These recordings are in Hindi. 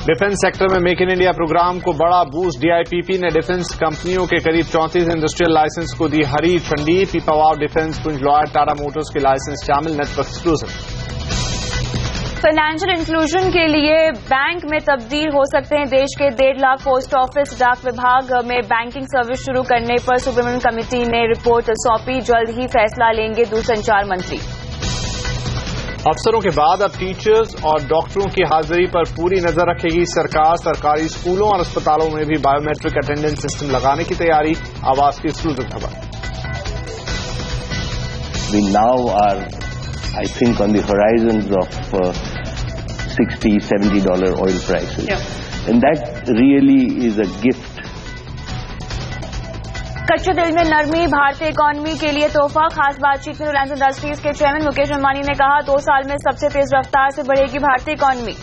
डिफेंस सेक्टर में मेक इन इंडिया प्रोग्राम को बड़ा बूस्ट। डीआईपीपी ने डिफेंस कंपनियों के करीब 34 इंडस्ट्रियल लाइसेंस को दी हरी झंडी। पीपावाव डिफेंस, पुंज लॉयड, टाटा मोटर्स के लाइसेंस शामिल। Network exclusive. फाइनेंशियल इंक्लूजन के लिए बैंक में तब्दील हो सकते हैं देश के 1.5 लाख पोस्ट ऑफिस। डाक विभाग में बैंकिंग सर्विस शुरू करने पर सुब्रमण्यम कमेटी ने रिपोर्ट सौंपी। जल्द ही फैसला लेंगे दूरसंचार मंत्री। अफसरों के बाद अब टीचर्स और डॉक्टरों की हाजिरी पर पूरी नजर रखेगी सरकार। सरकारी स्कूलों और अस्पतालों में भी बायोमेट्रिक अटेंडेंस सिस्टम लगाने की तैयारी। आवाज की एक्सक्लूसिव खबर। We now are, I think, on the horizons of $60-70 oil prices. Yeah. And that really is a gift. कच्चे तेल में नरमी, भारतीय इकोनॉमी के लिए तोहफा। खास बातचीत में रिलायंस इंडस्ट्रीज के चेयरमैन मुकेश अंबानी ने कहा 2 साल में सबसे तेज रफ्तार से बढ़ेगी भारतीय इकोनॉमी।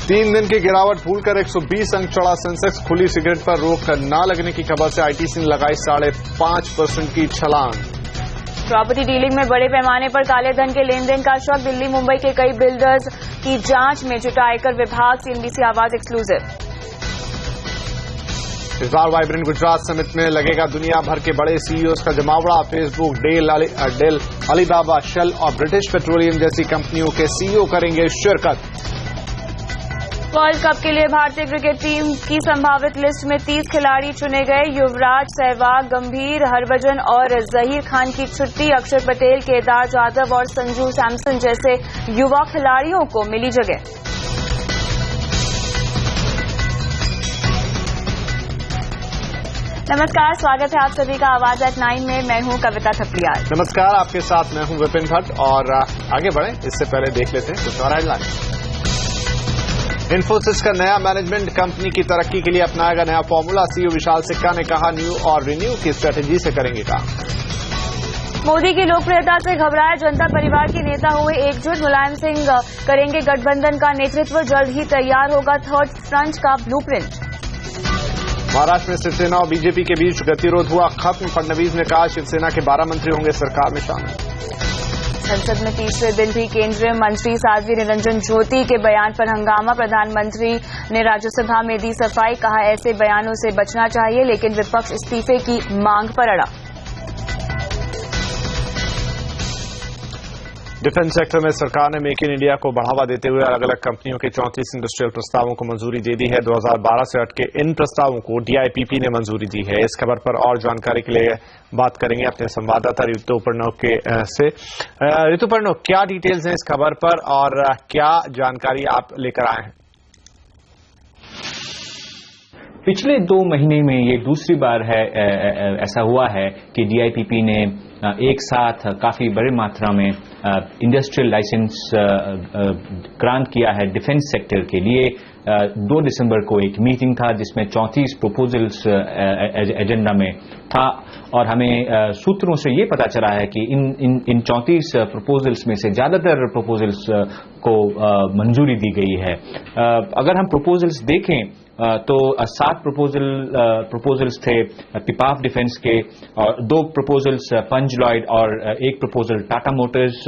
3 दिन की गिरावट भूलकर 120 अंक चढ़ा सेंसेक्स। खुली सिगरेट पर रोक न लगने की खबर से आईटीसी ने लगाई 5.5% की छलांग। प्रॉपर्टी डीलिंग में बड़े पैमाने पर काले धन के लेन देन का शक। दिल्ली मुंबई के कई बिल्डर्स की जांच में जुटा आयकर विभाग। सीएनबीसी आवाज एक्सक्लूसिव। इस बार वाइब्रेंट गुजरात समिट में लगेगा दुनिया भर के बड़े सीईओज का जमावड़ा। फेसबुक, डेल, अलीबाबा, शेल और ब्रिटिश पेट्रोलियम जैसी कंपनियों के सीईओ करेंगे शिरकत। वर्ल्ड कप के लिए भारतीय क्रिकेट टीम की संभावित लिस्ट में 30 खिलाड़ी चुने गए। युवराज, सहवाग, गंभीर, हरभजन और जहीर खान की छुट्टी। अक्षर पटेल, केदार जाधव और संजू सैमसन जैसे युवा खिलाड़ियों को मिली जगह। नमस्कार, स्वागत है आप सभी का आवाज एट 9 में। मैं हूं कविता थपलियाल। नमस्कार, आपके साथ मैं हूं विपिन भट्ट। और आगे बढ़े इससे पहले देख लेते हैं कुछ और हेडलाइन। इन्फोसिस का नया मैनेजमेंट कंपनी की तरक्की के लिए अपनाएगा नया फॉर्मूला। सीईओ विशाल सिक्का ने कहा न्यू और रिन्यू की स्ट्रेटेजी से करेंगे काम। मोदी की लोकप्रियता से घबराए जनता परिवार के नेता हुए एकजुट। मुलायम सिंह करेंगे गठबंधन का नेतृत्व। जल्द ही तैयार होगा थर्ड फ्रंट का ब्लूप्रिंट। महाराष्ट्र में शिवसेना और बीजेपी के बीच गतिरोध हुआ खत्म। फडणवीस ने कहा शिवसेना के 12 मंत्री होंगे सरकार में शामिल। संसद में तीसरे दिन भी केंद्रीय मंत्री साध्वी निरंजन ज्योति के बयान पर हंगामा। प्रधानमंत्री ने राज्यसभा में दी सफाई। कहा ऐसे बयानों से बचना चाहिए, लेकिन विपक्ष इस्तीफे की मांग पर अड़ा। डिफेंस सेक्टर में सरकार ने मेक इन इंडिया को बढ़ावा देते हुए अलग अलग कंपनियों के 34 इंडस्ट्रियल प्रस्तावों को मंजूरी दे दी है। 2012 से अटके इन प्रस्तावों को डीआईपीपी ने मंजूरी दी है। इस खबर पर और जानकारी के लिए बात करेंगे अपने संवाददाता ऋतुपर्णव से। ऋतुपर्णव, क्या डिटेल्स हैं इस खबर पर और क्या जानकारी आप लेकर आए हैं? पिछले 2 महीने में ये दूसरी बार है ऐसा हुआ है कि डीआईपीपी ने एक साथ काफी बड़ी मात्रा में इंडस्ट्रियल लाइसेंस ग्रांट किया है डिफेंस सेक्टर के लिए। 2 दिसंबर को एक मीटिंग था जिसमें 34 प्रपोजल्स एजेंडा में था और हमें सूत्रों से ये पता चला है कि इन 34 प्रपोजल्स में से ज्यादातर प्रपोजल्स को मंजूरी दी गई है। अगर हम प्रपोजल्स देखें तो 7 प्रपोजल्स थे पिपाफ डिफेंस के और 2 प्रपोजल्स पंज लॉयड और 1 प्रपोजल टाटा मोटर्स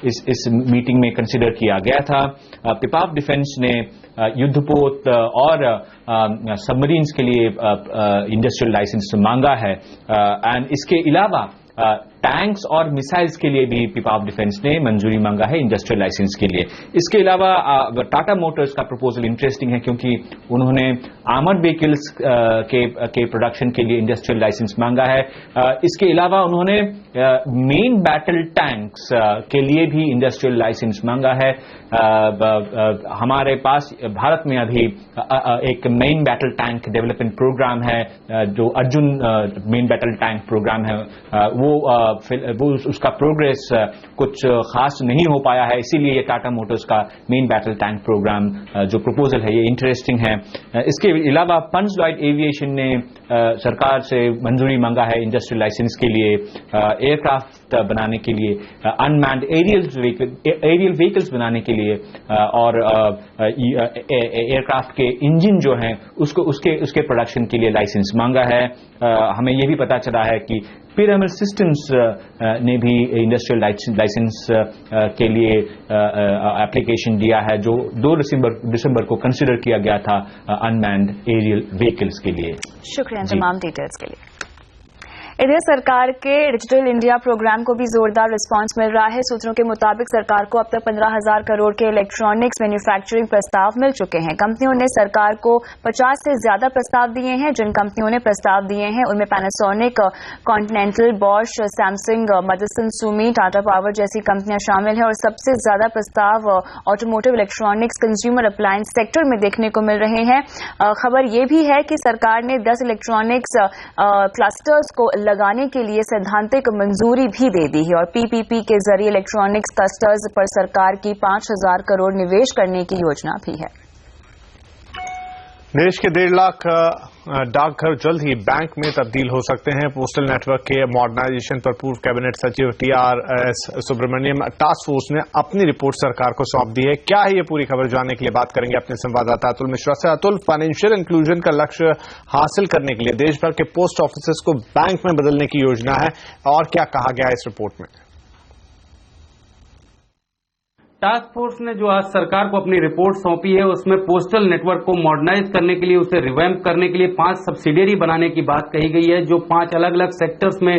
इस मीटिंग में कंसिडर किया गया था। पिपाफ डिफेंस ने युद्धपोत और सबमरीन्स के लिए इंडस्ट्रियल लाइसेंस मांगा है एंड इसके अलावा टैंक्स और मिसाइल्स के लिए भी पिपाफ डिफेंस ने मंजूरी मांगा है इंडस्ट्रियल लाइसेंस के लिए। इसके अलावा टाटा मोटर्स का प्रपोजल इंटरेस्टिंग है क्योंकि उन्होंने आर्मर्ड व्हीकल्स के प्रोडक्शन के लिए इंडस्ट्रियल लाइसेंस मांगा है। इसके अलावा उन्होंने मेन बैटल टैंक्स के लिए भी इंडस्ट्रियल लाइसेंस मांगा है। हमारे पास भारत में अभी एक main battle tank development programme है जो Arjun main battle tank programme है। वो उसका प्रोग्रेस कुछ खास नहीं हो पाया है, इसीलिए ये टाटा मोटर्स का मेन बैटल टैंक प्रोग्राम जो प्रपोजल है ये इंटरेस्टिंग है। इसके अलावा पंज लॉयड एविएशन ने सरकार से मंजूरी मांगा है इंडस्ट्रियल लाइसेंस के लिए, एयरक्राफ्ट बनाने के लिए, अनमैन्ड एरियल व्हीकल्स बनाने के लिए, और एयरक्राफ्ट के इंजन जो हैं उसके प्रोडक्शन के लिए लाइसेंस मांगा है। हमें यह भी पता चला है कि पिरामिड सिस्टम्स ने भी इंडस्ट्रियल लाइसेंस के लिए एप्लीकेशन दिया है, जो 2 दिसंबर को कंसिडर किया गया था अनमैन्ड एरियल व्हीकल्स के लिए। शुक्रिया तमाम डिटेल्स के लिए। इधर सरकार के डिजिटल इंडिया प्रोग्राम को भी जोरदार रिस्पांस मिल रहा है। सूत्रों के मुताबिक सरकार को अब तक 15,000 करोड़ के इलेक्ट्रॉनिक्स मैन्युफैक्चरिंग प्रस्ताव मिल चुके हैं। कंपनियों ने सरकार को 50 से ज्यादा प्रस्ताव दिए हैं। जिन कंपनियों ने प्रस्ताव दिए हैं उनमें Panasonic, Continental, Bosch, Samsung, Motherson Sumi, Tata Power जैसी कंपनियां शामिल हैं। और सबसे ज्यादा प्रस्ताव automotive electronics, consumer appliance sector में देखने को मिल रहे हैं। खबर यह भी है कि सरकार ने 10 इलेक्ट्रॉनिक्स क्लस्टर्स को लगाने के लिए सैद्धांतिक मंजूरी भी दे दी है और पीपीपी के जरिए इलेक्ट्रॉनिक्स क्लस्टर्स पर सरकार की 5,000 करोड़ निवेश करने की योजना भी है। देश के 1.5 लाख डाकघर जल्द ही बैंक में तब्दील हो सकते हैं। पोस्टल नेटवर्क के मॉडर्नाइजेशन पर पूर्व कैबिनेट सचिव TRS सुब्रमण्यम टास्क फोर्स ने अपनी रिपोर्ट सरकार को सौंप दी है। क्या है ये पूरी खबर, जानने के लिए बात करेंगे अपने संवाददाता अतुल मिश्रा से। अतुल, फाइनेंशियल इंक्लूजन का लक्ष्य हासिल करने के लिए देश भर के पोस्ट ऑफिस को बैंक में बदलने की योजना है, और क्या कहा गया है इस रिपोर्ट में? टास्क फोर्स ने जो आज सरकार को अपनी रिपोर्ट सौंपी है उसमें पोस्टल नेटवर्क को मॉडर्नाइज करने के लिए, उसे रिवैम्प करने के लिए 5 सब्सिडियरी बनाने की बात कही गई है, जो 5 अलग अलग सेक्टर्स में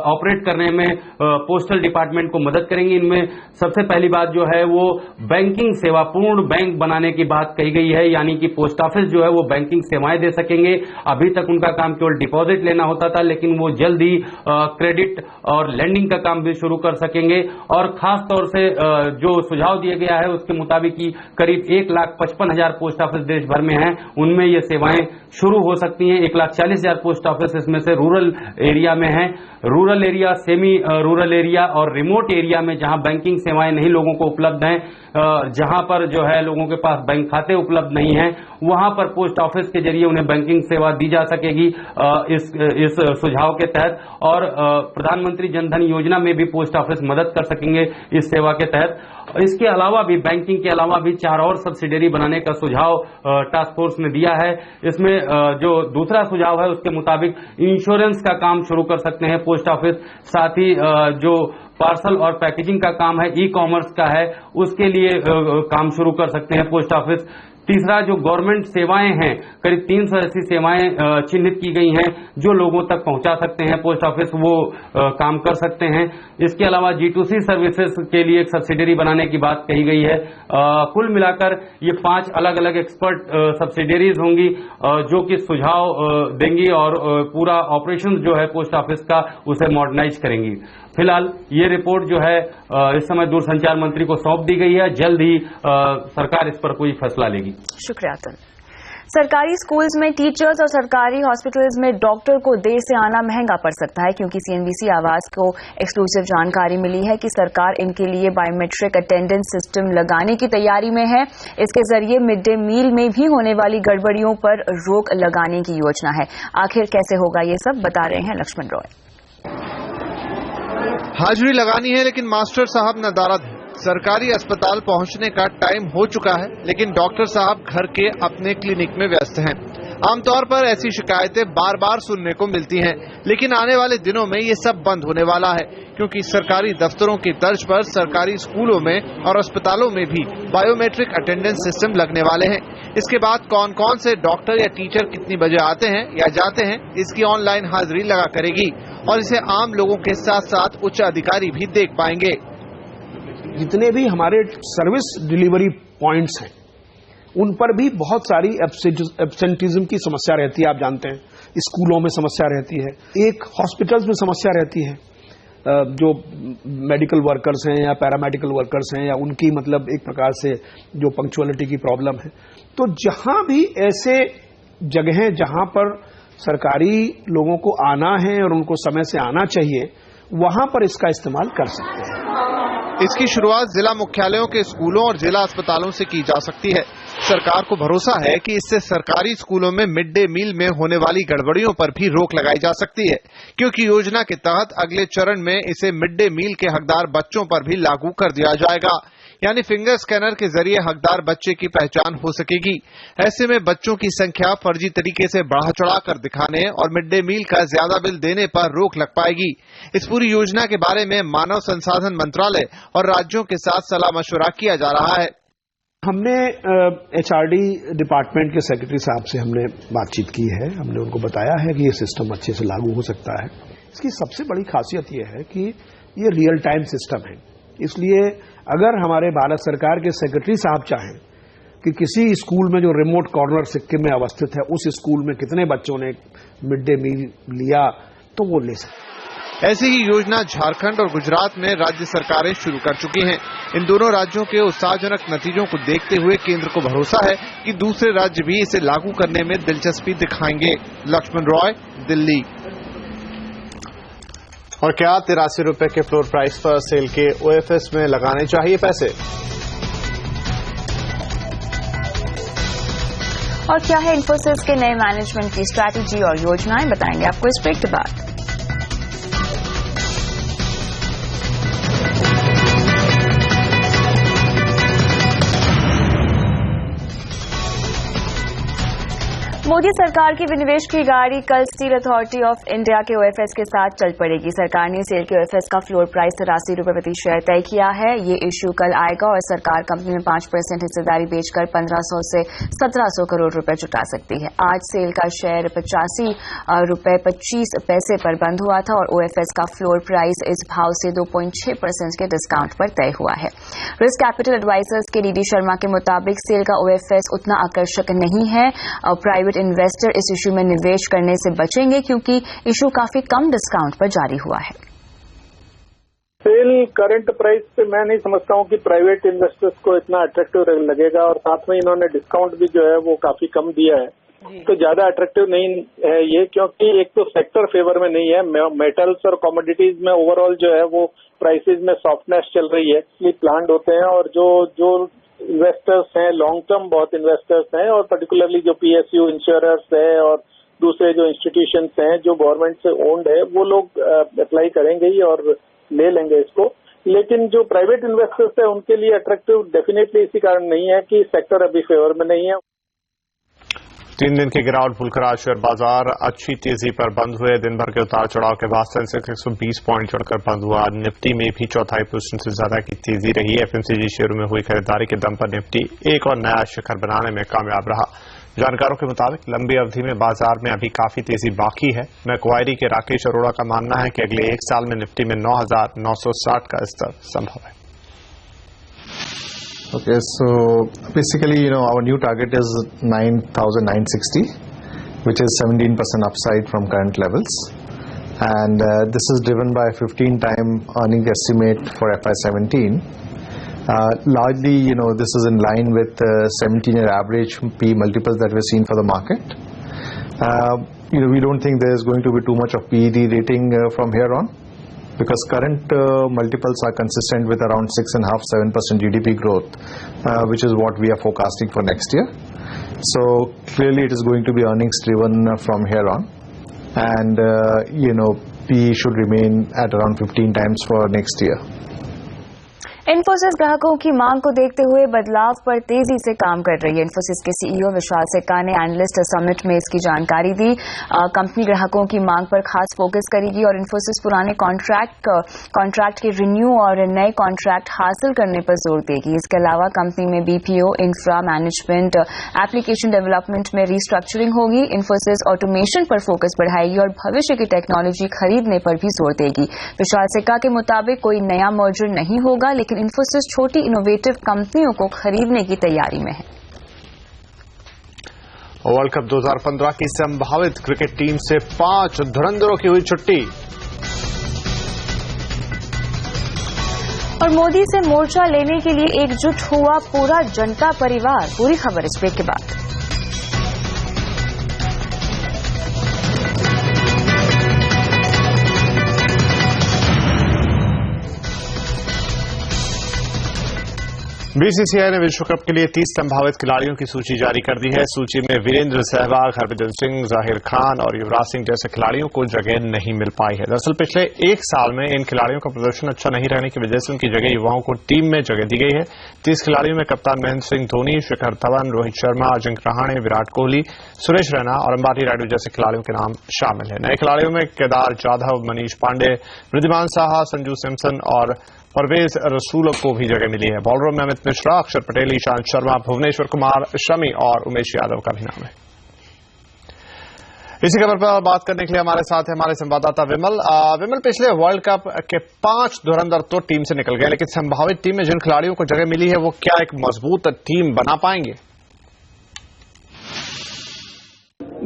ऑपरेट करने में पोस्टल डिपार्टमेंट को मदद करेंगी। इनमें सबसे पहली बात जो है वो बैंकिंग सेवा, पूर्ण बैंक बनाने की बात कही गई है, यानी कि पोस्ट ऑफिस जो है वो बैंकिंग सेवाएं दे सकेंगे। अभी तक उनका काम केवल डिपॉजिट लेना होता था, लेकिन वो जल्द ही क्रेडिट और लेंडिंग का काम भी शुरू कर सकेंगे। और खास तौर से जो सुझाव दिया गया है उसके मुताबिक कि करीब 1,55,000 पोस्ट ऑफिस देश भर में हैं, उनमें ये सेवाएं शुरू हो सकती हैं। 1,40,000 पोस्ट ऑफिस इसमें से रूरल एरिया में हैं। Rural area, semi rural area और रिमोट एरिया में जहां बैंकिंग सेवाएं नहीं लोगों को उपलब्ध हैं, जहां पर जो है लोगों के पास बैंक खाते उपलब्ध नहीं हैं, वहां पर पोस्ट ऑफिस के जरिए उन्हें बैंकिंग सेवा दी जा सकेगी इस सुझाव के तहत। और प्रधानमंत्री जनधन योजना में भी पोस्ट ऑफिस मदद कर सकेंगे इस सेवा के तहत। इसके अलावा भी, बैंकिंग के अलावा भी 4 और सब्सिडियरी बनाने का सुझाव टास्क फोर्स ने दिया है। इसमें जो दूसरा सुझाव है उसके मुताबिक इंश्योरेंस का काम शुरू कर सकते हैं पोस्ट ऑफिस। साथ ही जो पार्सल और पैकेजिंग का काम है, ई कॉमर्स का है, उसके लिए काम शुरू कर सकते हैं पोस्ट ऑफिस। तीसरा, जो गवर्नमेंट सेवाएं हैं, करीब 300 ऐसी सेवाएं चिन्हित की गई हैं जो लोगों तक पहुंचा सकते हैं पोस्ट ऑफिस, वो काम कर सकते हैं। इसके अलावा G2C सर्विसेज के लिए एक सब्सिडियरी बनाने की बात कही गई है। कुल मिलाकर ये 5 अलग अलग एक्सपर्ट सब्सिडियरीज होंगी जो कि सुझाव देंगी और पूरा ऑपरेशन जो है पोस्ट ऑफिस का उसे मॉडर्नाइज करेंगी। फिलहाल ये रिपोर्ट जो है इस समय दूरसंचार मंत्री को सौंप दी गई है। जल्द ही सरकार इस पर कोई फैसला लेगी। शुक्रिया अतुल। सरकारी स्कूल्स में टीचर्स और सरकारी हॉस्पिटल्स में डॉक्टर को देर से आना महंगा पड़ सकता है, क्योंकि CNBC आवाज को एक्सक्लूसिव जानकारी मिली है कि सरकार इनके लिए बायोमेट्रिक अटेंडेंस सिस्टम लगाने की तैयारी में है। इसके जरिए मिड डे मील में भी होने वाली गड़बड़ियों पर रोक लगाने की योजना है। आखिर कैसे होगा ये सब, बता रहे हैं लक्ष्मण रॉय। हाजिरी लगानी है लेकिन मास्टर साहब नदारद हैं। सरकारी अस्पताल पहुंचने का टाइम हो चुका है, लेकिन डॉक्टर साहब घर के अपने क्लिनिक में व्यस्त हैं। आमतौर पर ऐसी शिकायतें बार बार सुनने को मिलती हैं, लेकिन आने वाले दिनों में ये सब बंद होने वाला है, क्योंकि सरकारी दफ्तरों की तर्ज पर सरकारी स्कूलों में और अस्पतालों में भी बायोमेट्रिक अटेंडेंस सिस्टम लगने वाले हैं। इसके बाद कौन कौन से डॉक्टर या टीचर कितनी बजे आते हैं या जाते हैं, इसकी ऑनलाइन हाजिरी लगा करेगी और इसे आम लोगों के साथ साथ उच्च अधिकारी भी देख पाएंगे। जितने भी हमारे सर्विस डिलीवरी पॉइंट्स हैं उन पर भी बहुत सारी एब्सेंटिज्म की समस्या रहती है। आप जानते हैं, स्कूलों में समस्या रहती है, एक हॉस्पिटल्स में समस्या रहती है। जो मेडिकल वर्कर्स हैं या पैरामेडिकल वर्कर्स हैं, या उनकी मतलब एक प्रकार से जो पंक्चुअलिटी की प्रॉब्लम है। तो जहां भी ऐसे जगह हैं जहां पर सरकारी लोगों को आना है और उनको समय से आना चाहिए, वहां पर इसका इस्तेमाल कर सकते हैं। इसकी शुरुआत जिला मुख्यालयों के स्कूलों और जिला अस्पतालों से की जा सकती है। सरकार को भरोसा है कि इससे सरकारी स्कूलों में मिड डे मील में होने वाली गड़बड़ियों पर भी रोक लगाई जा सकती है, क्योंकि योजना के तहत अगले चरण में इसे मिड डे मील के हकदार बच्चों पर भी लागू कर दिया जाएगा, यानी फिंगर स्कैनर के जरिए हकदार बच्चे की पहचान हो सकेगी। ऐसे में बच्चों की संख्या फर्जी तरीके से बढ़ा चढ़ाकर दिखाने और मिड डे मील का ज्यादा बिल देने पर रोक लग पाएगी। इस पूरी योजना के बारे में मानव संसाधन मंत्रालय और राज्यों के साथ सलाह मशवरा किया जा रहा है। हमने एचआरडी डिपार्टमेंट के सेक्रेटरी साहब से हमने बातचीत की है। हमने उनको बताया है कि ये सिस्टम अच्छे से लागू हो सकता है। इसकी सबसे बड़ी खासियत ये है कि ये रियल टाइम सिस्टम है, इसलिए अगर हमारे भारत सरकार के सेक्रेटरी साहब चाहें कि किसी स्कूल में जो रिमोट कॉर्नर सिक्किम में अवस्थित है उस स्कूल में कितने बच्चों ने मिड डे मील लिया तो वो ले सकते। ऐसी ही योजना झारखंड और गुजरात में राज्य सरकारें शुरू कर चुकी हैं। इन दोनों राज्यों के उत्साहजनक नतीजों को देखते हुए केंद्र को भरोसा है कि दूसरे राज्य भी इसे लागू करने में दिलचस्पी दिखाएंगे। लक्ष्मण रॉय, दिल्ली। और क्या 83 रुपए के फ्लोर प्राइस पर सेल के ओएफएस में लगाने चाहिए पैसे? और क्या है इन्फोसिस के नए मैनेजमेंट की स्ट्रैटेजी और योजनाएं, बताएंगे आपको इस ब्रेक के बाद। मोदी सरकार की विनिवेश की गाड़ी कल स्टील अथॉरिटी ऑफ इंडिया के ओएफएस के साथ चल पड़ेगी। सरकार ने सेल के ओएफएस का फ्लोर प्राइस 83 रुपए प्रति शेयर तय किया है। ये इश्यू कल आएगा और सरकार कंपनी में 5% हिस्सेदारी बेचकर 1500 से 1700 करोड़ रुपए जुटा सकती है। आज सेल का शेयर 85 रुपए 25 पैसे पर बंद हुआ था और ओएफएस का फ्लोर प्राइस इस भाव से 2.6% के डिस्काउंट पर तय हुआ है। रिस्क कैपिटल एडवाइजर्स के डीडी शर्मा के मुताबिक सेल का ओएफएस उतना आकर्षक नहीं है। प्राइवेट इन्वेस्टर इस इशू में निवेश करने से बचेंगे क्योंकि इशू काफी कम डिस्काउंट पर जारी हुआ है। सेल करंट प्राइस पे मैं नहीं समझता हूँ कि प्राइवेट इन्वेस्टर्स को इतना अट्रैक्टिव लगेगा और साथ में इन्होंने डिस्काउंट भी जो है वो काफी कम दिया है, तो ज्यादा अट्रैक्टिव नहीं है ये, क्योंकि एक तो सेक्टर फेवर में नहीं है। मेटल्स और कमोडिटीज में ओवरऑल जो है वो प्राइसेस में सॉफ्टनेस चल रही है, इसलिए प्लान्ड होते हैं और जो इन्वेस्टर्स हैं, लॉन्ग टर्म बहुत इन्वेस्टर्स हैं और पर्टिकुलरली जो पीएसयू इंश्योरर्स है और दूसरे जो इंस्टीट्यूशंस हैं जो गवर्नमेंट से ओन्ड है वो लोग अप्लाई करेंगे ही और ले लेंगे इसको। लेकिन जो प्राइवेट इन्वेस्टर्स है उनके लिए अट्रैक्टिव डेफिनेटली इसी कारण नहीं है कि सेक्टर अभी फेवर में नहीं है। 3 दिन की गिरावट भूलकर आज शेयर बाजार अच्छी तेजी पर बंद हुए। दिन भर के उतार चढ़ाव के बाद सेंसेक्स 120 पॉइंट चढ़कर बंद हुआ। निफ्टी में भी 0.25% से ज्यादा की तेजी रही। एफएमसीजी शेयरों में हुई खरीदारी के दम पर निफ्टी एक और नया शिखर बनाने में कामयाब रहा। जानकारों के मुताबिक लंबी अवधि में बाजार में अभी काफी तेजी बाकी है। मैक्वायरी के राकेश अरोड़ा का मानना है कि अगले 1 साल में निफ्टी में 9,960 का स्तर संभव है। Okay, so basically, our new target is 9,960, which is 17% upside from current levels. And this is driven by 15-time earning estimate for FY17. Largely, this is in line with 17-year average P multiples that we're seeing for the market. We don't think there's going to be too much of PED rating from here on, because current multiples are consistent with around 6.5-7% GDP growth, which is what we are forecasting for next year. So clearly it is going to be earnings driven from here on, and PE should remain at around 15 times for next year. Infosys ग्राहकों की मांग को देखते हुए बदलाव पर तेजी से काम कर रही है। इन्फोसिस के सीईओ विशाल सिक्का ने एनालिस्ट समिट में इसकी जानकारी दी। कंपनी ग्राहकों की मांग पर खास फोकस करेगी और इन्फोसिस पुराने कॉन्ट्रैक्ट के रिन्यू और नए कॉन्ट्रैक्ट हासिल करने पर जोर देगी। इसके अलावा कंपनी में BPO, infra management, application development में रिस्ट्रक्चरिंग होगी। इन्फोसिस ऑटोमेशन पर फोकस बढ़ाएगी और भविष्य की टेक्नोलॉजी खरीदने पर भी जोर देगी। विशाल सिक्का के मुताबिक कोई नया मर्जर नहीं होगा, लेकिन इन्फोसिस छोटी इनोवेटिव कंपनियों को खरीदने की तैयारी में है। वर्ल्ड कप 2015 की संभावित क्रिकेट टीम से 5 धुरंधरों की हुई छुट्टी। और मोदी से मोर्चा लेने के लिए एकजुट हुआ पूरा जनता परिवार। पूरी खबर इस ब्रेक के बाद। बीसीसीआई ने विश्व कप के लिए 30 संभावित खिलाड़ियों की सूची जारी कर दी है। सूची में वीरेंद्र सहवाग, हरभजन सिंह, जाहिर खान और युवराज सिंह जैसे खिलाड़ियों को जगह नहीं मिल पाई है। दरअसल पिछले एक साल में इन खिलाड़ियों का प्रदर्शन अच्छा नहीं रहने की वजह से उनकी जगह युवाओं को टीम में जगह दी गई है। 30 खिलाड़ियों में कप्तान महेंद्र सिंह धोनी, शिखर धवन, रोहित शर्मा, अजिंक्य रहाणे, विराट कोहली, सुरेश रैना और अंबाती रायडू जैसे खिलाड़ियों के नाम शामिल है। नए खिलाड़ियों में केदार जाधव, मनीष पांडे, वृद्धिमान साहा, संजू सैमसन और परवेज रसूल को भी जगह मिली है। बॉलरों में अमित मिश्रा, अक्षर पटेल, ईशांत शर्मा, भुवनेश्वर कुमार, शमी और उमेश यादव का भी नाम है। इसी खबर पर बात करने के लिए हमारे साथ है हमारे संवाददाता विमल। विमल, पिछले वर्ल्ड कप के 5 धुरंधर तो टीम से निकल गए, लेकिन संभावित टीम में जिन खिलाड़ियों को जगह मिली है वो क्या एक मजबूत टीम बना पाएंगे?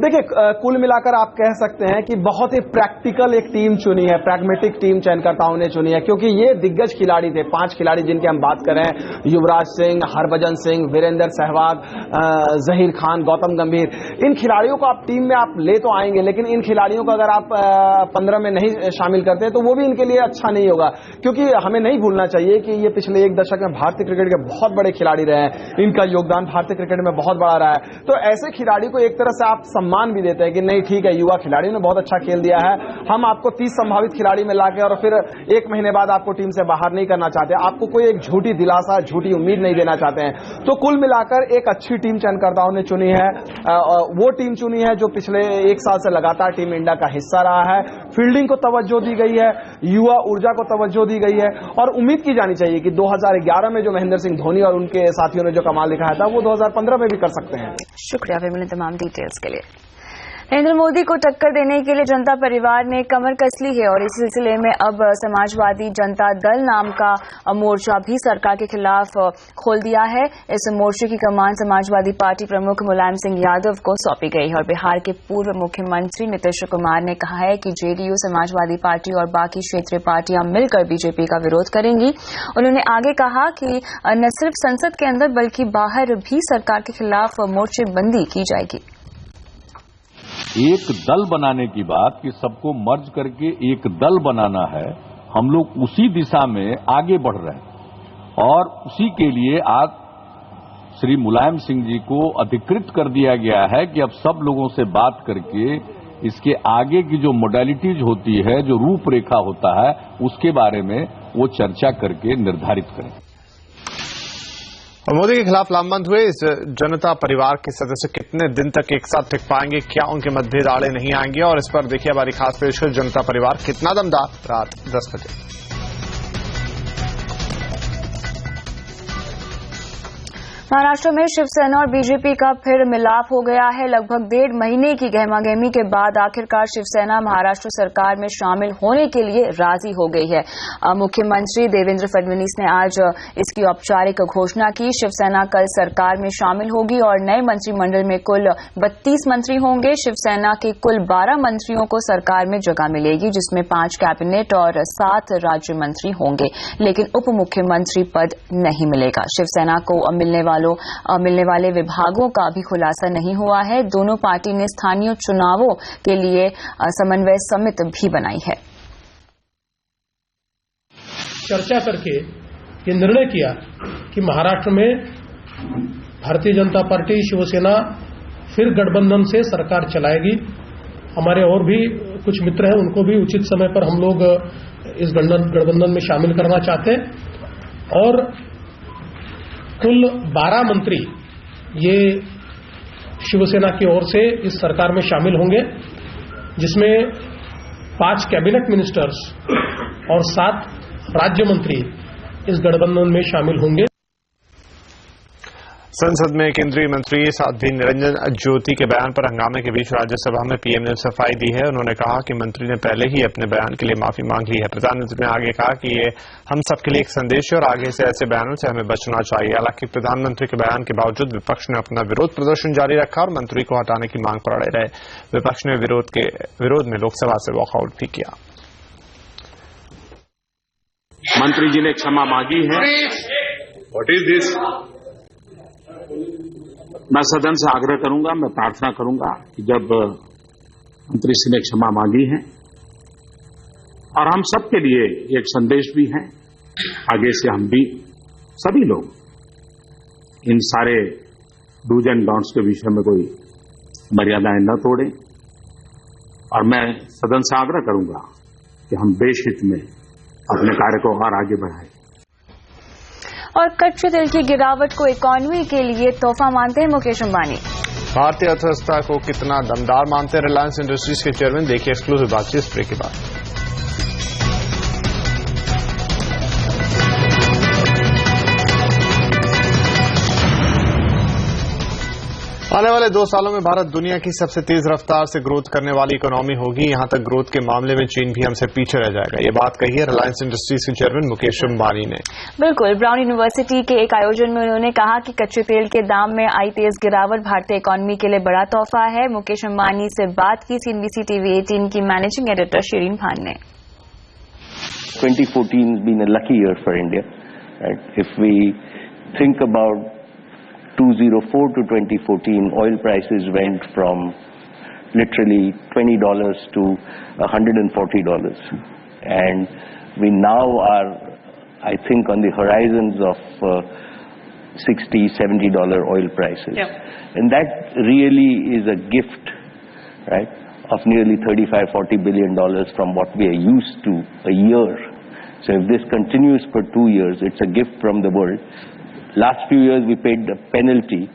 देखिए, कुल मिलाकर आप कह सकते हैं कि बहुत ही प्रैक्टिकल एक टीम चुनी है, प्रैग्मेटिक टीम चयनकर्ताओं ने चुनी है, क्योंकि ये दिग्गज खिलाड़ी थे। 5 खिलाड़ी जिनके हम बात करें, युवराज सिंह, हरभजन सिंह, वीरेंद्र सहवाग, जहीर खान, गौतम गंभीर, इन खिलाड़ियों को आप टीम में आप ले तो आएंगे, लेकिन इन खिलाड़ियों को अगर आप 15 में नहीं शामिल करते तो वो भी इनके लिए अच्छा नहीं होगा, क्योंकि हमें नहीं भूलना चाहिए कि ये पिछले एक दशक में भारतीय क्रिकेट के बहुत बड़े खिलाड़ी रहे हैं। इनका योगदान भारतीय क्रिकेट में बहुत बड़ा रहा है। तो ऐसे खिलाड़ी को एक तरह से आप सम्मान भी देते हैं कि नहीं, ठीक है, युवा खिलाड़ियों ने बहुत अच्छा खेल दिया है, हम आपको 30 संभावित खिलाड़ी में लाके और फिर 1 महीने बाद आपको टीम से बाहर नहीं करना चाहते, आपको कोई एक झूठी दिलासा, झूठी उम्मीद नहीं देना चाहते हैं। तो कुल मिलाकर एक अच्छी टीम चयनकर्ताओं ने चुनी है। वो टीम चुनी है जो पिछले 1 साल से लगातार टीम इंडिया का हिस्सा रहा है। फील्डिंग को तवज्जो दी गई है, युवा ऊर्जा को तवज्जो दी गई है और उम्मीद की जानी चाहिए कि 2011 में जो महेंद्र सिंह धोनी और उनके साथियों ने जो कमाल दिखाया था वो 2015 में भी कर सकते हैं। शुक्रिया विमल, तमाम डिटेल्स के लिए। नरेंद्र मोदी को टक्कर देने के लिए जनता परिवार ने कमर कस ली है और इस सिलसिले में अब समाजवादी जनता दल नाम का मोर्चा भी सरकार के खिलाफ खोल दिया है। इस मोर्चे की कमान समाजवादी पार्टी प्रमुख मुलायम सिंह यादव को सौंपी गई है और बिहार के पूर्व मुख्यमंत्री नीतीश कुमार ने कहा है कि जेडीयू, समाजवादी पार्टी और बाकी क्षेत्रीय पार्टियां मिलकर बीजेपी का विरोध करेंगी। उन्होंने आगे कहा कि न सिर्फ संसद के अंदर बल्कि बाहर भी सरकार के खिलाफ मोर्चेबंदी की जाएगी। एक दल बनाने की बात कि सबको मर्ज करके एक दल बनाना है, हम लोग उसी दिशा में आगे बढ़ रहे हैं और उसी के लिए आज श्री मुलायम सिंह जी को अधिकृत कर दिया गया है कि अब सब लोगों से बात करके इसके आगे की जो मोडालिटीज होती है, जो रूपरेखा होता है, उसके बारे में वो चर्चा करके निर्धारित करें। और मोदी के खिलाफ लामबंद हुए इस जनता परिवार के सदस्य कितने दिन तक एक साथ टिक पाएंगे? क्या उनके मतभेद आड़े नहीं आएंगे? और इस पर देखिए हमारी खास पेशकश, जनता परिवार कितना दमदार, रात 10 बजे। महाराष्ट्र में शिवसेना और बीजेपी का फिर मिलाप हो गया है। लगभग 1.5 महीने की गहमागहमी के बाद आखिरकार शिवसेना महाराष्ट्र सरकार में शामिल होने के लिए राजी हो गई है। मुख्यमंत्री देवेंद्र फडणवीस ने आज इसकी औपचारिक घोषणा की। शिवसेना कल सरकार में शामिल होगी और नए मंत्रिमंडल में कुल 32 मंत्री होंगे। शिवसेना के कुल 12 मंत्रियों को सरकार में जगह मिलेगी, जिसमें 5 कैबिनेट और 7 राज्य मंत्री होंगे, लेकिन उप मुख्यमंत्री पद नहीं मिलेगा। शिवसेना को मिलने वाले विभागों का भी खुलासा नहीं हुआ है। दोनों पार्टी ने स्थानीय चुनावों के लिए समन्वय समिति भी बनाई है। चर्चा करके ये निर्णय किया कि महाराष्ट्र में भारतीय जनता पार्टी, शिवसेना फिर गठबंधन से सरकार चलाएगी। हमारे और भी कुछ मित्र हैं, उनको भी उचित समय पर हम लोग इस गठबंधन में शामिल करना चाहते हैं और कुल 12 मंत्री ये शिवसेना की ओर से इस सरकार में शामिल होंगे, जिसमें 5 कैबिनेट मिनिस्टर्स और 7 राज्य मंत्री इस गठबंधन में शामिल होंगे। संसद में केंद्रीय मंत्री साध्वी निरंजन ज्योति के बयान पर हंगामे के बीच राज्यसभा में पीएम ने सफाई दी है। उन्होंने कहा कि मंत्री ने पहले ही अपने बयान के लिए माफी मांग ली है। प्रधानमंत्री ने आगे कहा कि ये हम सबके लिए एक संदेश है और आगे से ऐसे बयानों से हमें बचना चाहिए। हालांकि प्रधानमंत्री के बयान के बावजूद विपक्ष ने अपना विरोध प्रदर्शन जारी रखा और मंत्री को हटाने की मांग पर अड़े रहे। विपक्ष ने विरोध में लोकसभा से वॉकआउट भी किया। मंत्री जी ने क्षमा मांगी है। What is this? मैं सदन से आग्रह करूंगा, मैं प्रार्थना करूंगा कि जब मंत्री जी ने क्षमा मांगी है और हम सबके लिए एक संदेश भी है, आगे से हम भी सभी लोग इन सारे डूज एंड डोंट्स के विषय में कोई मर्यादाएं न तोड़ें और मैं सदन से आग्रह करूंगा कि हम देश हित में अपने कार्य को और आगे बढ़ाएं। और कच्चे तेल की गिरावट को इकोनॉमी के लिए तोहफा मानते हैं मुकेश अंबानी। भारतीय अर्थव्यवस्था को कितना दमदार मानते हैं रिलायंस इंडस्ट्रीज के चेयरमैन, देखिए एक्सक्लूसिव बातचीत इस ब्रेक के बाद। आने वाले 2 सालों में भारत दुनिया की सबसे तेज रफ्तार से ग्रोथ करने वाली इकोनॉमी होगी। यहां तक ग्रोथ के मामले में चीन भी हमसे पीछे रह जाएगा। ये बात कही है रिलायंस इंडस्ट्रीज के चेयरमैन मुकेश अंबानी ने। बिल्कुल, ब्राउन यूनिवर्सिटी के एक आयोजन में उन्होंने कहा कि कच्चे तेल के दाम में आई तेज गिरावट भारतीय इकोनॉमी के लिए बड़ा तोहफा है। मुकेश अंबानी से बात की CNBC TV 18 की मैनेजिंग एडिटर शिरीन खान ने। 2014 has been a lucky year for India. Right? If we think about 2004 to 2014, oil prices went from literally $20 to $140, and we now are, I think, on the horizons of $60, $70 oil prices. Yep. And that really is a gift, right, of nearly $35-40 billion from what we are used to a year. So if this continues for 2 years, it's a gift from the world. Last few years we paid the penalty,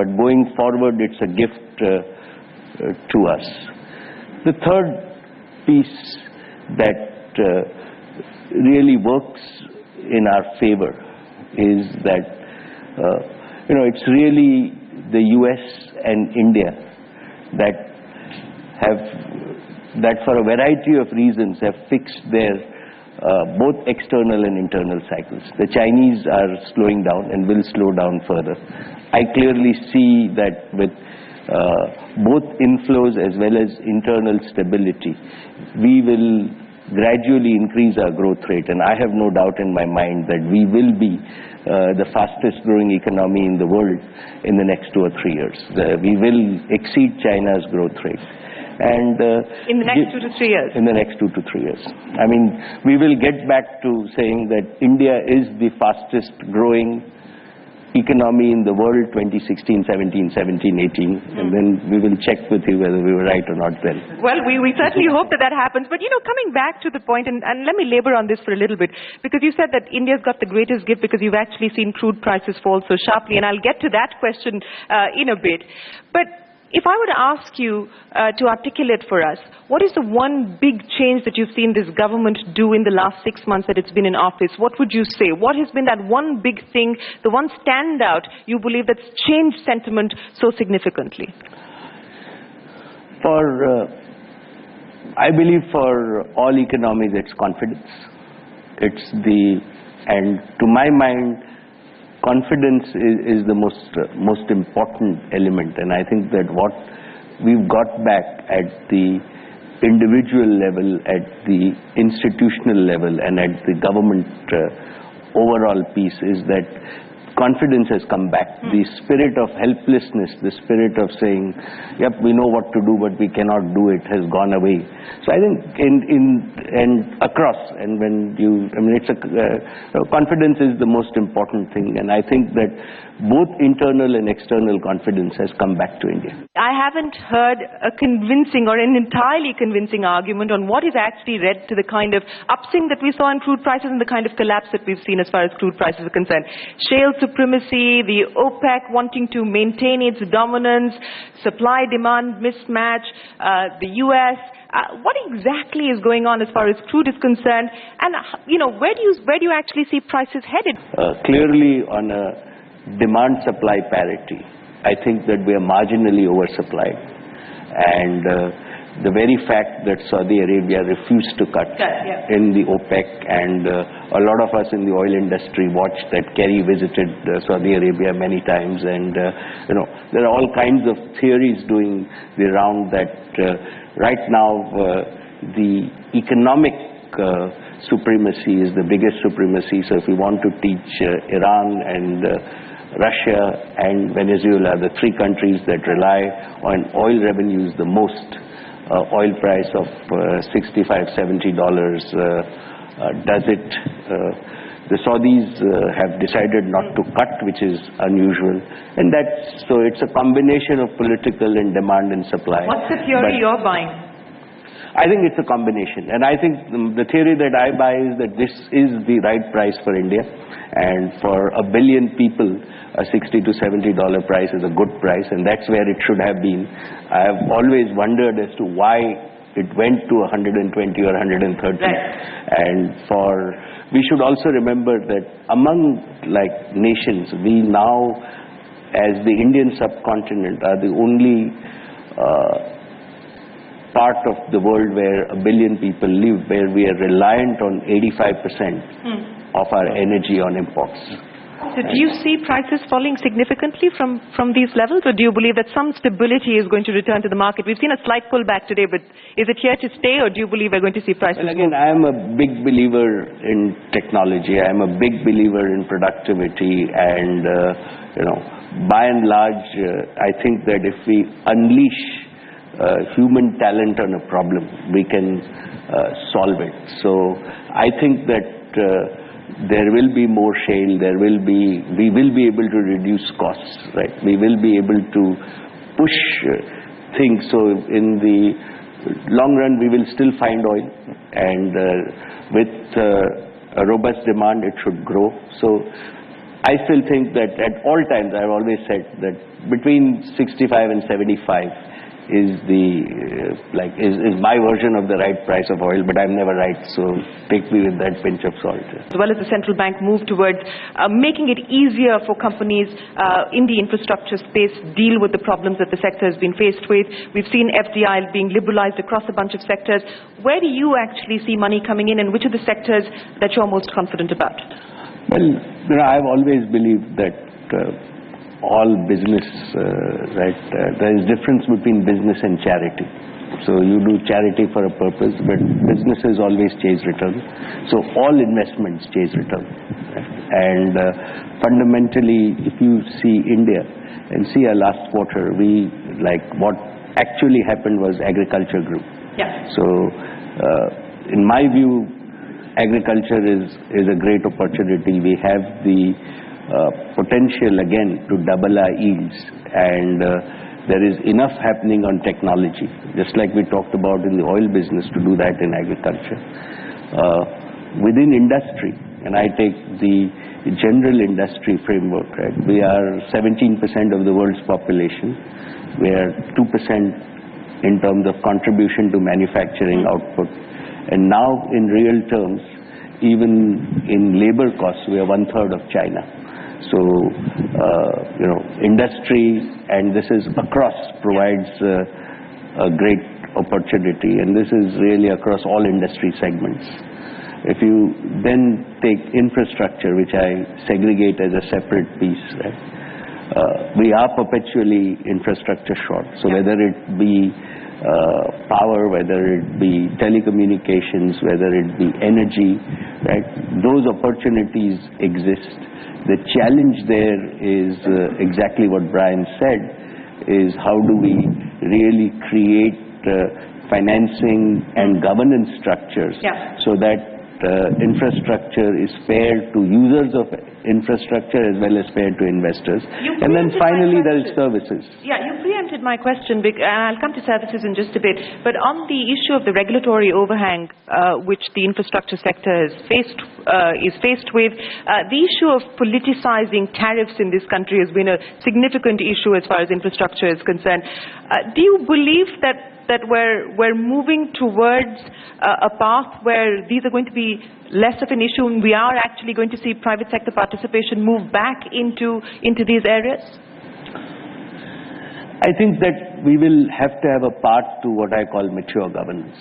but going forward it's a gift to us. The third piece that really works in our favor is that it's really the US and India that for a variety of reasons have fixed their both external and internal cycles. The Chinese are slowing down and will slow down further. I clearly see that with both inflows as well as internal stability, we will gradually increase our growth rate, and I have no doubt in my mind that we will be the fastest growing economy in the world in the next 2 or 3 years. We will exceed China's growth rate. And in the next 2 to 3 years? In the next 2 to 3 years. I mean, we will get back to saying that India is the fastest growing economy in the world 2016, 17, 17, 18. And then we will check with you whether we were right or not then. Well, we certainly hope that happens. But, coming back to the point, and let me labor on this for a little bit, because you said that India's got the greatest gift because you've actually seen crude prices fall so sharply. And I'll get to that question in a bit. But if I were to ask you to articulate for us, what is the one big change that you've seen this government do in the last 6 months that it's been in office? What would you say? What has been that one big thing, the one standout you believe that's changed sentiment so significantly? I believe for all economies it's confidence. And to my mind, confidence is the most important element, and I think that what we've got back at the individual level, at the institutional level, and at the government overall piece is that confidence has come back. The spirit of helplessness, the spirit of saying, yep, we know what to do, but we cannot do it, has gone away. So I think across, and confidence is the most important thing, and I think that both internal and external confidence has come back to India. I haven't heard a convincing or an entirely convincing argument on what is actually led to the kind of upswing that we saw in crude prices and the kind of collapse that we've seen as far as crude prices are concerned. Shale supremacy, the OPEC wanting to maintain its dominance, supply-demand mismatch, the US. What exactly is going on as far as crude is concerned, and where do you actually see prices headed? Clearly, on a demand-supply parity, I think that we are marginally oversupplied, and the very fact that Saudi Arabia refused to cut in the OPEC, and a lot of us in the oil industry watched that. Kerry visited Saudi Arabia many times, and there are all kinds of theories doing the round that right now the economic supremacy is the biggest supremacy. So if we want to teach Iran and Russia and Venezuela, the 3 countries that rely on oil revenues the most, oil price of $65-70, does it The Saudis have decided not to cut, which is unusual, and so it's a combination of political and demand and supply. What's the theory you're buying? I think it's a combination, and I think the theory that I buy is that this is the right price for India, and for 1 billion people, a $60 to $70 price is a good price, and that's where it should have been. I have always wondered as to why it went to 120 or 130, and we should also remember that among nations, we now, as the Indian subcontinent, are the only part of the world where 1 billion people live, where we are reliant on 85% of our energy on imports. So do you see prices falling significantly from these levels, or do you believe that some stability is going to return to the market? We've seen a slight pullback today, but is it here to stay, or do you believe we're going to see prices Well, again, I am a big believer in technology. I am a big believer in productivity, and by and large, I think that if we unleash human talent on a problem, we can solve it. So I think that there will be more shale, we will be able to reduce costs, right? We will be able to push things. So in the long run, we will still find oil, and with a robust demand, it should grow. So I still think that at all times, I've always said that between 65 and 75 is my version of the right price of oil, but I'm never right, so take me with that pinch of salt. As well as the central bank move towards making it easier for companies in the infrastructure space deal with the problems that the sector has been faced with. We've seen FDI being liberalized across a bunch of sectors. Where do you actually see money coming in, and which are the sectors that you're most confident about? Well, I've always believed that all business, there is difference between business and charity. So you do charity for a purpose, but businesses always chase return. So all investments chase return. And fundamentally, if you see India and see our last quarter, what actually happened was agriculture grew. Yeah. So in my view, agriculture is a great opportunity. We have the potential again to double our yields, and there is enough happening on technology, just like we talked about in the oil business, to do that in agriculture. Within industry, and I take the general industry framework, right? We are 17% of the world's population. We are 2% in terms of contribution to manufacturing output, and now in real terms, even in labor costs, we are 1/3 of China. So, industry, and this is across, provides a great opportunity, and this is really across all industry segments. If you then take infrastructure, which I segregate as a separate piece, right? We are perpetually infrastructure short. So whether it be power, whether it be telecommunications, whether it be energy, right? Those opportunities exist. The challenge there is exactly what Brian said, is how do we really create financing and governance structures so that infrastructure is fair to users of infrastructure as well as fair to investors. And then finally there is services. Yeah, you preempted my question, and I'll come to services in just a bit. But on the issue of the regulatory overhang which the infrastructure sector is faced with, the issue of politicizing tariffs in this country has been a significant issue as far as infrastructure is concerned. Do you believe that we're moving towards a path where these are going to be less of an issue, and we are actually going to see private sector participation move back into these areas? I think that we will have to have a path to what I call mature governance,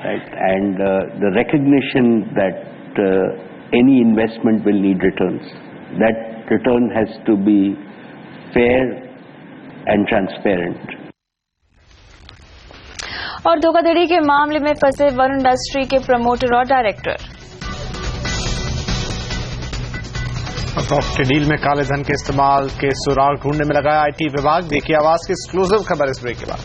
right? And the recognition that any investment will need returns. That return has to be fair and transparent. और धोखाधड़ी के मामले में फंसे वन इंडस्ट्री के प्रमोटर और डायरेक्टर। प्रॉपर्टी डील में काले धन के इस्तेमाल के सुराग ढूंढने में लगा आईटी विभाग। देखिए आवाज की एक्सक्लूसिव खबर इस ब्रेक के बाद।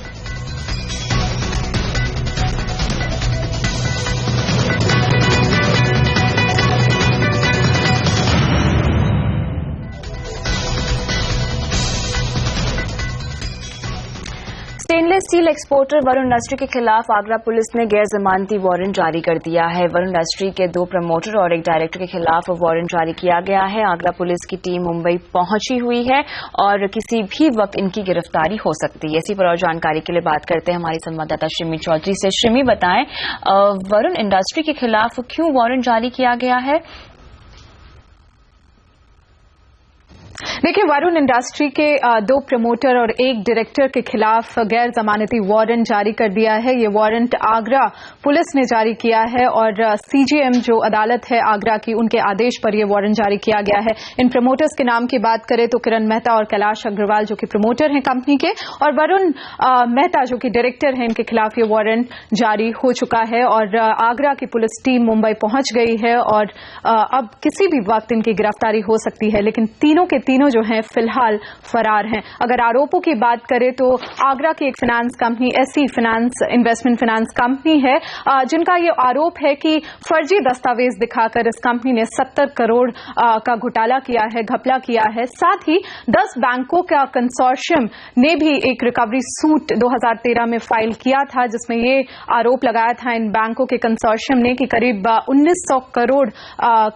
स्टील एक्सपोर्टर वरुण इंडस्ट्री के खिलाफ आगरा पुलिस ने गैर जमानती वारंट जारी कर दिया है। वरुण इंडस्ट्री के 2 प्रमोटर और एक डायरेक्टर के खिलाफ वारंट जारी किया गया है। आगरा पुलिस की टीम मुंबई पहुंची हुई है और किसी भी वक्त इनकी गिरफ्तारी हो सकती है। इसी पर और जानकारी के लिए बात करते हैं हमारी संवाददाता शिमी चौधरी से। शिमी, बताएं वरुण इंडस्ट्री के खिलाफ क्यों वारंट जारी किया गया है? देखिए, वरुण इंडस्ट्री के 2 प्रमोटर और एक डायरेक्टर के खिलाफ गैर जमानती वारंट जारी कर दिया है। ये वारंट आगरा पुलिस ने जारी किया है और सीजेएम जो अदालत है आगरा की, उनके आदेश पर यह वारंट जारी किया गया है। इन प्रमोटर्स के नाम की बात करें तो किरण मेहता और कैलाश अग्रवाल जो कि प्रमोटर हैं कंपनी के, और वरुण मेहता जो कि डायरेक्टर हैं, इनके खिलाफ ये वारंट जारी हो चुका है और आगरा की पुलिस टीम मुंबई पहुंच गई है और अब किसी भी वक्त इनकी गिरफ्तारी हो सकती है। लेकिन तीनों जो हैं फिलहाल फरार हैं। अगर आरोपों की बात करें तो आगरा की एक finance company SC finance investment finance company है, जिनका ये आरोप है कि फर्जी दस्तावेज दिखाकर इस कंपनी ने 70 करोड़ का घोटाला किया है, घपला किया है। साथ ही 10 बैंकों का कंसोर्शियम ने भी एक रिकवरी सूट 2013 में फाइल किया था, जिसमें ये आरोप लगाया था इन बैंकों के कंसोर्शियम ने कि करीब 1900 करोड़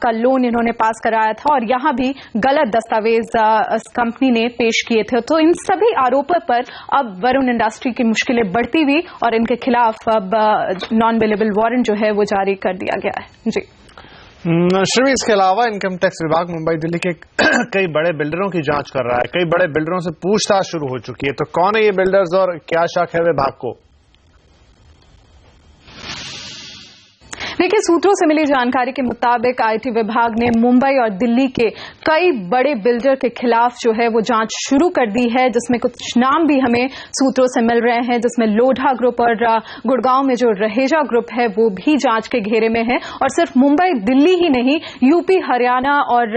का लोन इन्होंने पास कराया था और यहां भी गलत दस्तावेज कंपनी ने पेश किए थे। तो इन सभी आरोपों पर अब वरुण इंडस्ट्री की मुश्किलें बढ़ती हुई और इनके खिलाफ अब नॉन अवेलेबल वारंट जो है वो जारी कर दिया गया है। जी श्री, इसके अलावा इनकम टैक्स विभाग मुंबई दिल्ली के कई बड़े बिल्डरों की जांच कर रहा है। कई बड़े बिल्डरों से पूछताछ शुरू हो चुकी है। तो कौन है ये बिल्डर्स और क्या शक है विभाग को? देखिए, सूत्रों से मिली जानकारी के मुताबिक आईटी विभाग ने मुंबई और दिल्ली के कई बड़े बिल्डर के खिलाफ जो है वो जांच शुरू कर दी है, जिसमें कुछ नाम भी हमें सूत्रों से मिल रहे हैं, जिसमें लोढ़ा ग्रुप और गुड़गांव में जो रहेजा ग्रुप है वो भी जांच के घेरे में है। और सिर्फ मुंबई दिल्ली ही नहीं, यूपी, हरियाणा और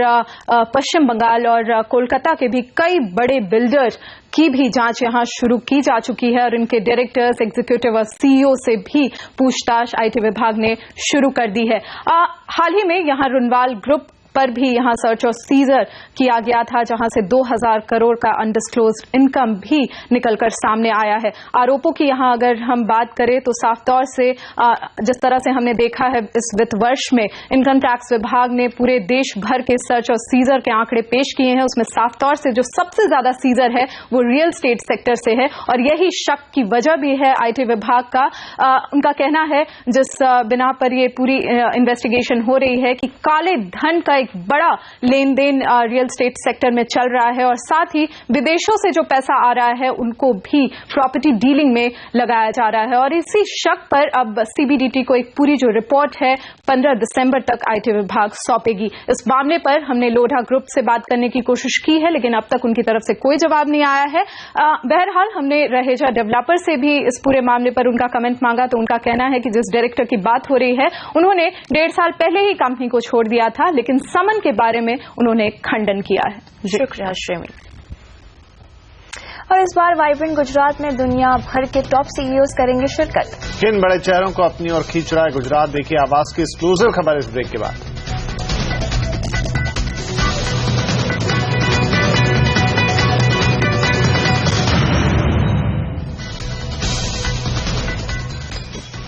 पश्चिम बंगाल और कोलकाता के भी कई बड़े बिल्डर की भी जांच यहां शुरू की जा चुकी है और इनके डायरेक्टर्स, एग्जीक्यूटिव और सीईओ से भी पूछताछ आईटी विभाग ने शुरू कर दी है। हाल ही में यहां रुनवाल ग्रुप पर भी यहां सर्च और सीजर किया गया था, जहां से 2000 करोड़ का अनडिस्क्लोज्ड इनकम भी निकलकर सामने आया है। आरोपों की यहां अगर हम बात करें तो साफ तौर से जिस तरह से हमने देखा है इस वित्त वर्ष में इनकम टैक्स विभाग ने पूरे देश भर के सर्च और सीजर के आंकड़े पेश किए हैं, उसमें साफ तौर से जो सबसे ज्यादा सीजर है वो रियल स्टेट सेक्टर से है और यही शक की वजह भी है आईटी विभाग का। उनका कहना है, जिस बिना पर ये पूरी इन्वेस्टिगेशन हो रही है, कि काले धन का एक बड़ा लेन देन रियल स्टेट सेक्टर में चल रहा है और साथ ही विदेशों से जो पैसा आ रहा है उनको भी प्रॉपर्टी डीलिंग में लगाया जा रहा है। और इसी शक पर अब सीबीडीटी को एक पूरी जो रिपोर्ट है 15 दिसंबर तक आईटी विभाग सौंपेगी। इस मामले पर हमने लोढ़ा ग्रुप से बात करने की कोशिश की है, लेकिन अब तक उनकी तरफ से कोई जवाब नहीं आया है। बहरहाल हमने रहेजा डेवलपर से भी इस पूरे मामले पर उनका कमेंट मांगा, तो उनका कहना है कि जिस डायरेक्टर की बात हो रही है उन्होंने 1.5 साल पहले ही कंपनी को छोड़ दिया था, लेकिन समन के बारे में उन्होंने खंडन किया है। शुक्रिया श्रेमी। और इस बार वाइब्रेंट गुजरात में दुनिया भर के टॉप सीईओज करेंगे शिरकत। किन बड़े चेहरों को अपनी ओर खींच रहा है गुजरात? देखिए आवाज की एक्सक्लूसिव खबर इस ब्रेक के बाद।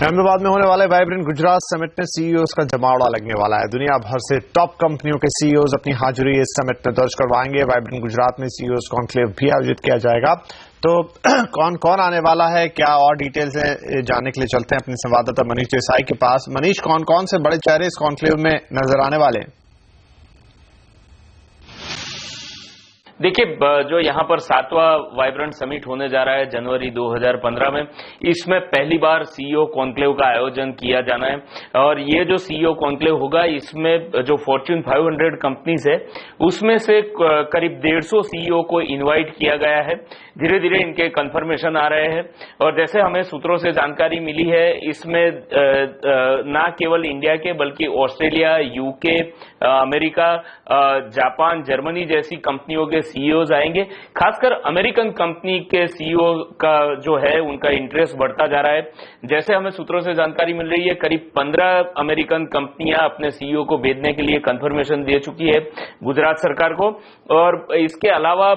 अहमदाबाद में होने वाले वाइब्रेंट गुजरात समिट में सीईओज का जमावड़ा लगने वाला है। दुनिया भर से टॉप कंपनियों के सीईओज अपनी हाजिरी इस समिट में दर्ज करवाएंगे। वाइब्रेंट गुजरात में सीईओज कॉन्क्लेव भी आयोजित किया जाएगा। तो कौन कौन आने वाला है, क्या और डिटेल्स है, जानने के लिए चलते हैं अपने संवाददाता मनीष देसाई के पास। मनीष, कौन कौन से बड़े चेहरे इस कॉन्क्लेव में नजर आने वाले हैं? देखिए, जो यहाँ पर 7वां वाइब्रेंट समिट होने जा रहा है जनवरी 2015 में, इसमें पहली बार सीईओ कॉन्क्लेव का आयोजन किया जाना है। और ये जो सीईओ कॉन्क्लेव होगा, इसमें जो फॉर्च्यून 500 कंपनीज है उसमें से करीब 150 सीईओ को इनवाइट किया गया है। धीरे धीरे इनके कंफर्मेशन आ रहे हैं और जैसे हमें सूत्रों से जानकारी मिली है, इसमें न केवल इंडिया के बल्कि Australia, UK, America, Japan, Germany जैसी कंपनियों के सीईओज आएंगे। खासकर अमेरिकन कंपनी के सीईओ का जो है उनका इंटरेस्ट बढ़ता जा रहा है। जैसे हमें सूत्रों से जानकारी मिल रही है, करीब 15 अमेरिकन कंपनियां अपने सीईओ को भेजने के लिए कंफर्मेशन दे चुकी है गुजरात सरकार को। और इसके अलावा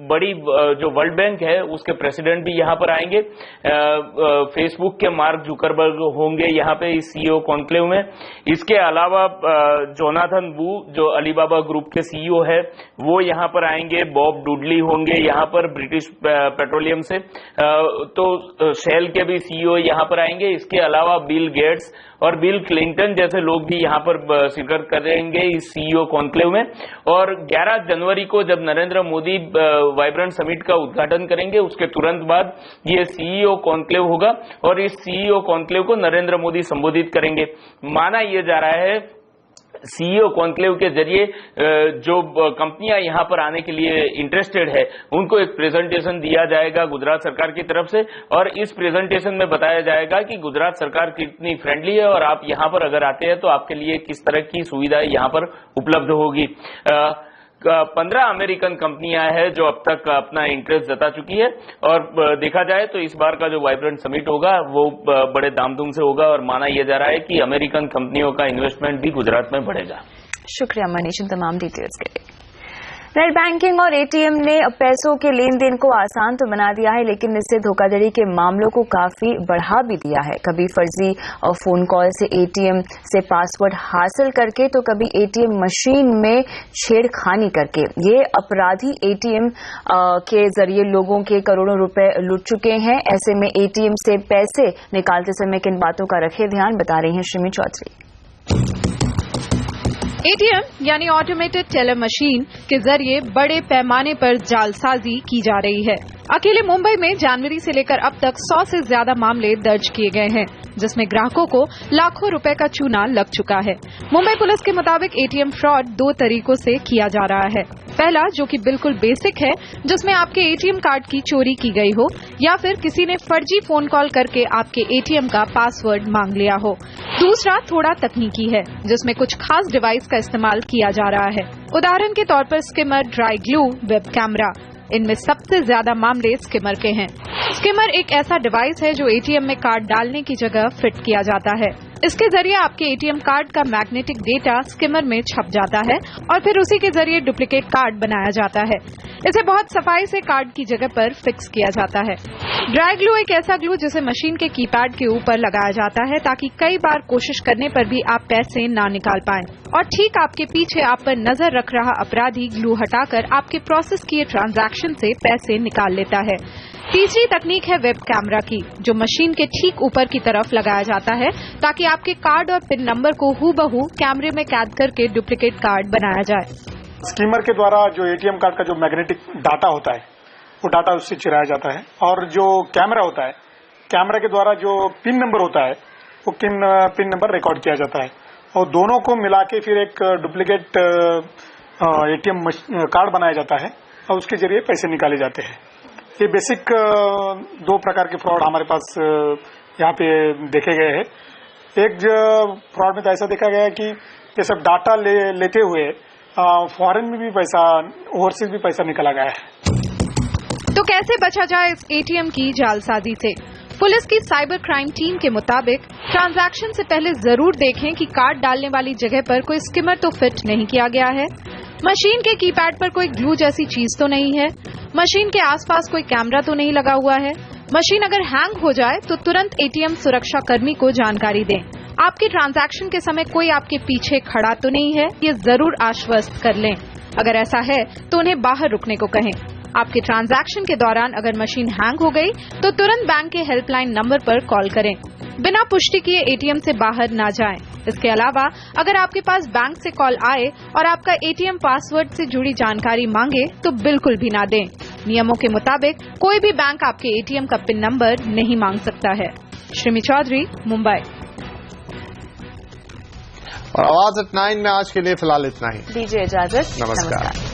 बड़ी जो वर्ल्ड वर्ल्ड बैंक है उसके प्रेसिडेंट भी यहाँ पर आएंगे। फेसबुक के मार्क जुकरबर्ग होंगे यहाँ पे इस सीईओ कॉन्क्लेव में। इसके अलावा जोनाथन वू जो अलीबाबा ग्रुप के सीईओ है वो यहाँ पर आएंगे। बॉब डुडली होंगे यहाँ पर ब्रिटिश पेट्रोलियम से, तो शेल के भी सीईओ यहाँ पर आएंगे। इसके अलावा बिल गेट्स और बिल क्लिंटन जैसे लोग भी यहाँ पर शिरकत करेंगे इस सीईओ कॉन्क्लेव में। और 11 जनवरी को जब नरेंद्र मोदी वाइब्रेंट समिट का उद्घाटन करेंगे उसके तुरंत बाद ये सीईओ कॉन्क्लेव होगा और इस सीईओ कॉन्क्लेव को नरेंद्र मोदी संबोधित करेंगे। माना यह जा रहा है सीईओ कॉन्क्लेव के जरिए जो कंपनियां यहां पर आने के लिए इंटरेस्टेड है उनको एक प्रेजेंटेशन दिया जाएगा गुजरात सरकार की तरफ से, और इस प्रेजेंटेशन में बताया जाएगा कि गुजरात सरकार कितनी फ्रेंडली है और आप यहां पर अगर आते हैं तो आपके लिए किस तरह की सुविधाएं यहां पर उपलब्ध होगी। 15 अमेरिकन कंपनियां हैं जो अब तक अपना इंटरेस्ट जता चुकी है और देखा जाए तो इस बार का जो वाइब्रेंट समिट होगा वो बड़े धामधूम से होगा और माना यह जा रहा है कि अमेरिकन कंपनियों का इन्वेस्टमेंट भी गुजरात में बढ़ेगा। शुक्रिया मनीष इन तमाम डिटेल्स के लिए। नेट बैंकिंग और एटीएम ने पैसों के लेन देन को आसान तो बना दिया है लेकिन इससे धोखाधड़ी के मामलों को काफी बढ़ा भी दिया है। कभी फर्जी फोन कॉल से एटीएम से पासवर्ड हासिल करके तो कभी एटीएम मशीन में छेड़खानी करके ये अपराधी एटीएम के जरिए लोगों के करोड़ों रुपए लूट चुके हैं। ऐसे में एटीएम से पैसे निकालते समय किन बातों का रखे ध्यान, बता रही हैं श्रीमी चौधरी। एटीएम यानी ऑटोमेटेड टेलर मशीन के जरिए बड़े पैमाने पर जालसाजी की जा रही है। अकेले मुंबई में जनवरी से लेकर अब तक 100 से ज्यादा मामले दर्ज किए गए हैं जिसमें ग्राहकों को लाखों रुपए का चूना लग चुका है। मुंबई पुलिस के मुताबिक एटीएम फ्रॉड 2 तरीकों से किया जा रहा है। पहला जो कि बिल्कुल बेसिक है जिसमें आपके एटीएम कार्ड की चोरी की गई हो या फिर किसी ने फर्जी फोन कॉल करके आपके एटीएम का पासवर्ड मांग लिया हो। दूसरा थोड़ा तकनीकी है जिसमें कुछ खास डिवाइस का इस्तेमाल किया जा रहा है। उदाहरण के तौर पर skimmer, dry glue, web camera. इनमें सबसे ज्यादा मामले स्किमर के हैं। स्किमर एक ऐसा डिवाइस है जो एटीएम में कार्ड डालने की जगह फिट किया जाता है। इसके जरिए आपके एटीएम कार्ड का मैग्नेटिक डेटा स्किमर में छप जाता है और फिर उसी के जरिए डुप्लीकेट कार्ड बनाया जाता है। इसे बहुत सफाई से कार्ड की जगह पर फिक्स किया जाता है। ड्राई ग्लू एक ऐसा ग्लू जिसे मशीन के कीपैड के ऊपर लगाया जाता है ताकि कई बार कोशिश करने पर भी आप पैसे ना निकाल पाएं और ठीक आपके पीछे आप पर नजर रख रहा अपराधी ग्लू हटाकर आपके प्रोसेस किए ट्रांजैक्शन से पैसे निकाल लेता है। तीसरी तकनीक है वेब कैमरा की जो मशीन के ठीक ऊपर की तरफ लगाया जाता है ताकि आपके कार्ड और पिन नंबर को हूबहू कैमरे में कैद करके डुप्लीकेट कार्ड बनाया जाए। स्कीमर के द्वारा जो एटीएम कार्ड का जो मैग्नेटिक डाटा होता है वो डाटा उससे चुराया जाता है और जो कैमरा होता है कैमरा के द्वारा जो पिन नंबर होता है वो पिन नंबर रिकॉर्ड किया जाता है और दोनों को मिला के फिर एक डुप्लीकेट एटीएम कार्ड बनाया जाता है और उसके जरिए पैसे निकाले जाते हैं। ये बेसिक 2 प्रकार के फ्रॉड हमारे पास यहाँ पे देखे गए हैं। एक फ्रॉड में तो ऐसा देखा गया है कि ये सब डाटा लेते हुए फॉरेन में भी पैसा, ओवरसीज भी पैसा निकाला गया है। तो कैसे बचा जाए इस एटीएम की जालसाजी से? पुलिस की साइबर क्राइम टीम के मुताबिक ट्रांजैक्शन से पहले जरूर देखें कि कार्ड डालने वाली जगह पर कोई स्किमर तो फिट नहीं किया गया है, मशीन के कीपैड पर कोई ग्लू जैसी चीज तो नहीं है, मशीन के आसपास कोई कैमरा तो नहीं लगा हुआ है। मशीन अगर हैंग हो जाए तो तुरंत एटीएम सुरक्षा कर्मी को जानकारी दें। आपके ट्रांजैक्शन के समय कोई आपके पीछे खड़ा तो नहीं है, ये जरूर आश्वस्त कर लें। अगर ऐसा है तो उन्हें बाहर रुकने को कहें। आपके ट्रांजैक्शन के दौरान अगर मशीन हैंग हो गई तो तुरंत बैंक के हेल्पलाइन नंबर पर कॉल करें। बिना पुष्टि किए एटीएम से बाहर ना जाएं। इसके अलावा अगर आपके पास बैंक से कॉल आए और आपका एटीएम पासवर्ड से जुड़ी जानकारी मांगे तो बिल्कुल भी ना दें। नियमों के मुताबिक कोई भी बैंक आपके एटीएम का पिन नंबर नहीं मांग सकता है। श्रीमी चौधरी, मुंबई। और आवाज एट 9 में आज के लिए फिलहाल इतना ही। दीजिए इजाजत। नमस्कार।